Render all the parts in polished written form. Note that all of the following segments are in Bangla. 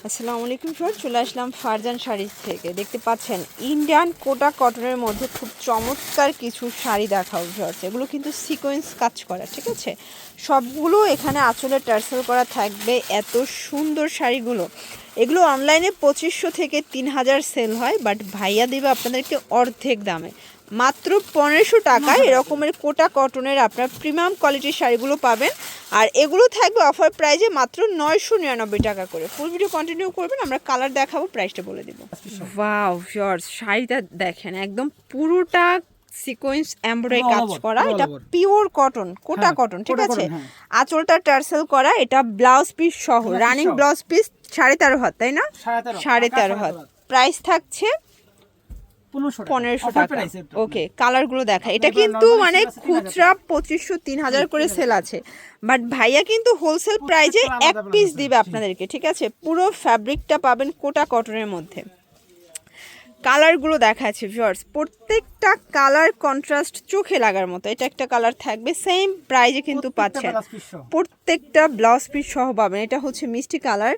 আসসালামু আলাইকুম স্যার, চলে আসলাম ফারজান শাড়িজ থেকে। দেখতে পাচ্ছেন ইন্ডিয়ান কোটা কটনের মধ্যে খুব চমৎকার কিছু শাড়ি দেখাও স্যার। এগুলো কিন্তু সিকোয়েন্স কাজ করা, ঠিক আছে? সবগুলো এখানে আঁচলে টার্সেল করা থাকবে। এত সুন্দর শাড়িগুলো, এগুলো অনলাইনে 2500 থেকে 3000 সেল হয়, বাট ভাইয়া দেবে আপনাদেরকে অর্ধেক দামে, মাত্র 1500 টাকায় এরকমের কোটা কটনের আপনার প্রিমিয়াম কোয়ালিটির শাড়িগুলো পাবেন। আর এগুলো থাকবে অফার প্রাইজে মাত্র 999 টাকা করে। ফুল ভিডিও কন্টিনিউ করবেন, আমরা কালার দেখাবো, প্রাইসটা বলে দিব। ওয়াও ভিউয়ার্স, শাড়িটা দেখেন, একদম পুরোটা সিকোয়েন্স এমব্রয়ডারি কাজ করা। এটা পিওর কটন, কোটা কটন, ঠিক আছে? আঁচলটা টার্সেল করা। এটা ব্লাউজ পিস সহ, রানিং ব্লাউজ পিস 13.5 হাত, তাই না? 13.5 হাত। প্রাইস থাকছে 1500 টাকা। ওকে, কালারগুলো দেখা। এটা কিন্তু মানে খুচরা 2500-3000 করে সেল আছে, বাট ভাইয়া কিন্তু হোলসেল প্রাইজে এক পিস দিবে আপনাদেরকে, ঠিক আছে? পুরো ফ্যাব্রিকটা পাবেন কোটা কটনের মধ্যে। কালারগুলো দেখাচ্ছি ভিউয়ার্স, প্রত্যেকটা কালার কন্ট্রাস্ট চোখে লাগার মতো। এটা একটা কালার থাকবে, সেম প্রাইজে কিন্তু পাচ্ছেন। প্রত্যেকটা ব্লাউজ পিস সহ পাবেন। এটা হচ্ছে মিষ্টি কালার,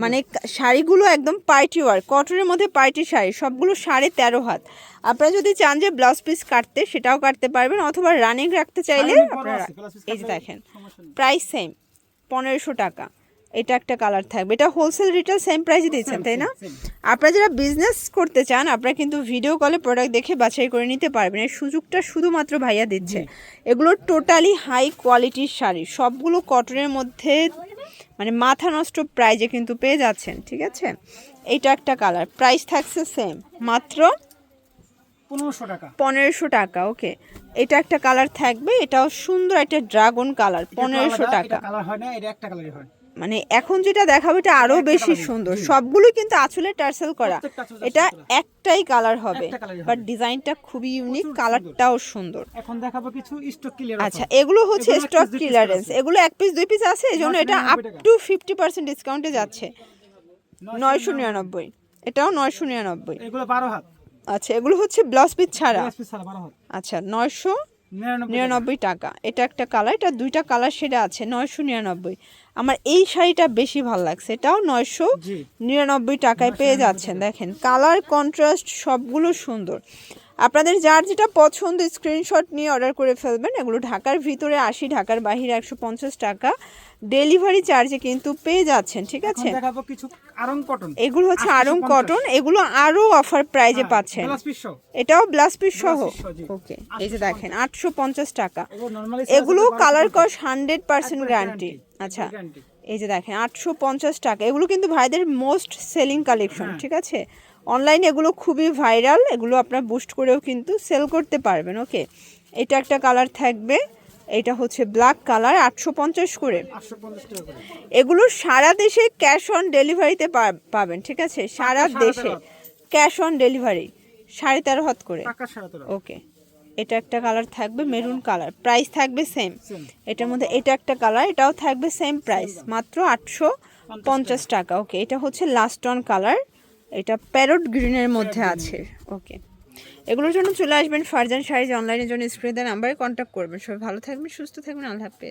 মানে শাড়িগুলো একদম পার্টি ওয়ার কটনের মধ্যে, পার্টি শাড়ি সবগুলো 13.5 হাত। আপনারা যদি চান যে ব্লাউজ পিস কাটতে, সেটাও কাটতে পারবেন, অথবা রানিং রাখতে চাইলে আপনারা। এই যে দেখেন, প্রাইস সেম 1500 টাকা। এটা একটা কালার থাকবে। এটা হোলসেল রিটেল সেম প্রাইসে দিচ্ছেন, তাই না? আপনারা যারা বিজনেস করতে চান, আপনারা কিন্তু ভিডিও কলে প্রোডাক্ট দেখে বাছাই করে নিতে পারবেন। এই সুযোগটা শুধুমাত্র ভাইয়া দিচ্ছে। এগুলো টোটালি হাই কোয়ালিটির শাড়ি, সবগুলো কটনের মধ্যে, মানে মাথা নষ্ট প্রাইজে কিন্তু পেয়ে যাচ্ছেন, ঠিক আছে? এইটা একটা কালার, প্রাইস থাকছে সেম, মাত্র 1500 টাকা। ওকে, এটা একটা কালার থাকবে, এটাও সুন্দর একটা ড্রাগন কালার, 1500 টাকা। মানে এখন যেটা দেখাবো এটা আরো বেশি সুন্দর, সবগুলো কিন্তু আঁচলে টার্সেল করা। এটা একটাই কালার হবে, বাট ডিজাইনটা খুবই ইউনিক, কালারটাও সুন্দর। এখন দেখাবো কিছু স্টক ক্লিয়ারেন্স। আচ্ছা, এগুলো হচ্ছে স্টক ক্লিয়ারেন্স। এগুলো এক পিস দুই পিস আছে, এজন্য এটা আপ টু 50% ডিসকাউন্টে যাচ্ছে। 999, এটাও 999। এগুলো 12 হাত। আচ্ছা, এগুলো হচ্ছে ব্লাউজ পিস ছাড়া। আচ্ছা, 999 টাকা। এটা একটা কালার, এটা দুইটা কালার শেডে আছে, 999। আমার এই শাড়িটা বেশি ভালো লাগছে, এটাও 999 টাকায় পেয়ে যাচ্ছেন। দেখেন কালার কন্ট্রাস্ট সবগুলো সুন্দর। আপনাদের যার যেটা পছন্দ স্ক্রিনশট নিয়ে অর্ডার করে ফেলবেন। এগুলো ঢাকার ভিতরে 80, ঢাকার বাইরে 150 টাকা ডেলিভারি চার্জে কিন্তু পেয়ে যাচ্ছেন, ঠিক আছে? এগুলো হচ্ছে আরং কটন, এগুলো আরো অফার প্রাইজে পাচ্ছেন। এটাও ব্লাউজ পিস সহ। ওকে, এই যে দেখেন 850 টাকা। এগুলো কালার কস 100% গ্যারান্টি। আচ্ছা, এই যে দেখেন 850 টাকা। এগুলো কিন্তু ভাইদের মোস্ট সেলিং কালেকশন, ঠিক আছে? অনলাইনে এগুলো খুবই ভাইরাল, এগুলো আপনারা বুস্ট করেও কিন্তু সেল করতে পারবেন। ওকে, এটা একটা কালার থাকবে, এটা হচ্ছে ব্ল্যাক কালার, 850 করে। এগুলো সারা দেশে ক্যাশ অন ডেলিভারিতে পাবেন, ঠিক আছে? সারা দেশে ক্যাশ অন ডেলিভারি, 13.5 হাত করে। ওকে, এটা একটা কালার থাকবে মেরুন কালার, প্রাইস থাকবে সেম। এটার মধ্যে এটা একটা কালার, এটাও থাকবে সেম প্রাইস, মাত্র 850 টাকা। ওকে, এটা হচ্ছে লাস্ট অন কালার, এটা প্যারট গ্রিনের মধ্যে আছে। ওকে, এগুলোর জন্য চলে আসবেন ফারজান শাড়িজ অনলাইনের জন্য স্ক্রিনে দেওয়া নাম্বারে কন্ট্যাক্ট করবেন। সবাই ভালো থাকবেন, সুস্থ থাকবেন, আল্লাহ হাফেজ।